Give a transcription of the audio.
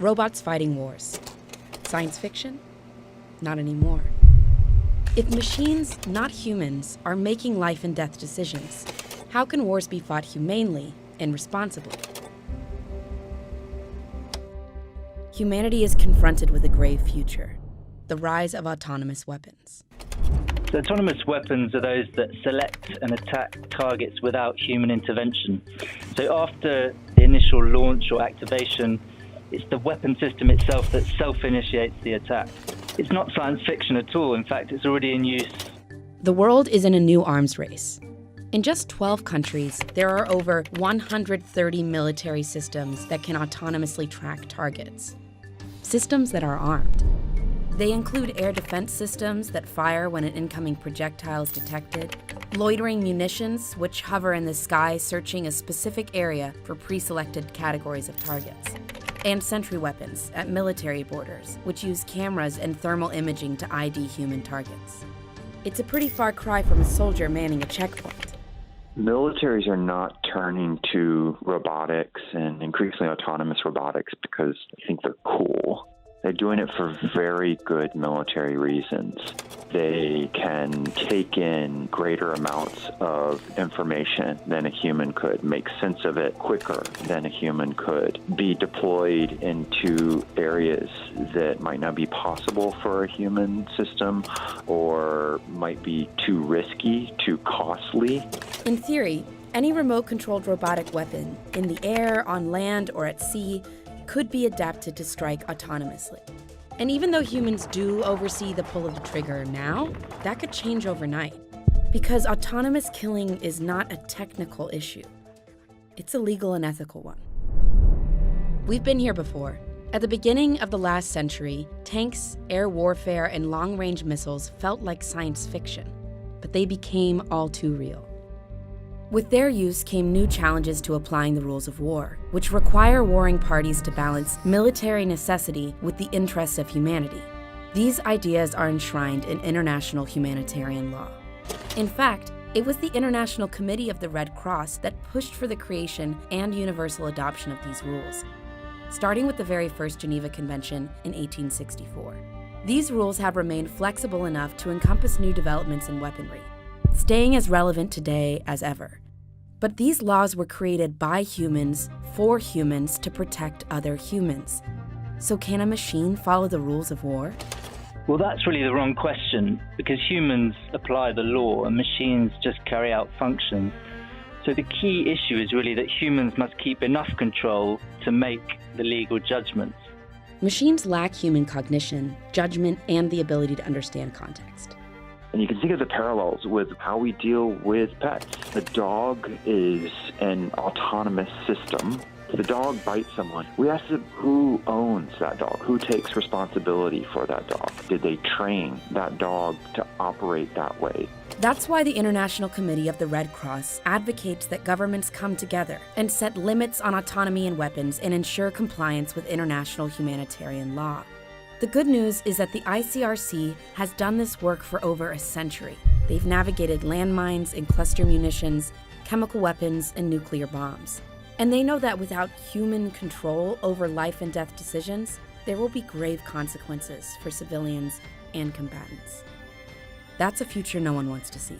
Robots fighting wars. Science fiction? Not anymore. If machines, not humans, are making life and death decisions, how can wars be fought humanely and responsibly? Humanity is confronted with a grave future: the rise of autonomous weapons. So autonomous weapons are those that select and attack targets without human intervention. So after the initial launch or activation, it's the weapon system itself that self-initiates the attack. It's not science fiction at all. In fact, it's already in use. The world is in a new arms race. In just 12 countries, there are over 130 military systems that can autonomously track targets. Systems that are armed. They include air defense systems that fire when an incoming projectile is detected, loitering munitions, which hover in the sky searching a specific area for pre-selected categories of targets, and sentry weapons at military borders, which use cameras and thermal imaging to ID human targets. It's a pretty far cry from a soldier manning a checkpoint. Militaries are not turning to robotics and increasingly autonomous robotics because they think they're cool. They're doing it for very good military reasons. They can take in greater amounts of information than a human could, make sense of it quicker than a human could, be deployed into areas that might not be possible for a human system or might be too risky, too costly. In theory, any remote-controlled robotic weapon, in the air, on land, or at sea, could be adapted to strike autonomously. And even though humans do oversee the pull of the trigger now, that could change overnight. Because autonomous killing is not a technical issue. It's a legal and ethical one. We've been here before. At the beginning of the last century, tanks, air warfare, and long-range missiles felt like science fiction, but they became all too real. With their use came new challenges to applying the rules of war, which require warring parties to balance military necessity with the interests of humanity. These ideas are enshrined in international humanitarian law. In fact, it was the International Committee of the Red Cross that pushed for the creation and universal adoption of these rules, starting with the very first Geneva Convention in 1864. These rules have remained flexible enough to encompass new developments in weaponry, staying as relevant today as ever. But these laws were created by humans for humans to protect other humans. So can a machine follow the rules of war? Well, that's really the wrong question, because humans apply the law and machines just carry out functions. So the key issue is really that humans must keep enough control to make the legal judgments. Machines lack human cognition, judgment, and the ability to understand context. And you can think of the parallels with how we deal with pets. The dog is an autonomous system. If the dog bites someone, we ask them who owns that dog, who takes responsibility for that dog. Did they train that dog to operate that way? That's why the International Committee of the Red Cross advocates that governments come together and set limits on autonomy in weapons and ensure compliance with international humanitarian law. The good news is that the ICRC has done this work for over a century. They've navigated landmines and cluster munitions, chemical weapons, and nuclear bombs. And they know that without human control over life and death decisions, there will be grave consequences for civilians and combatants. That's a future no one wants to see.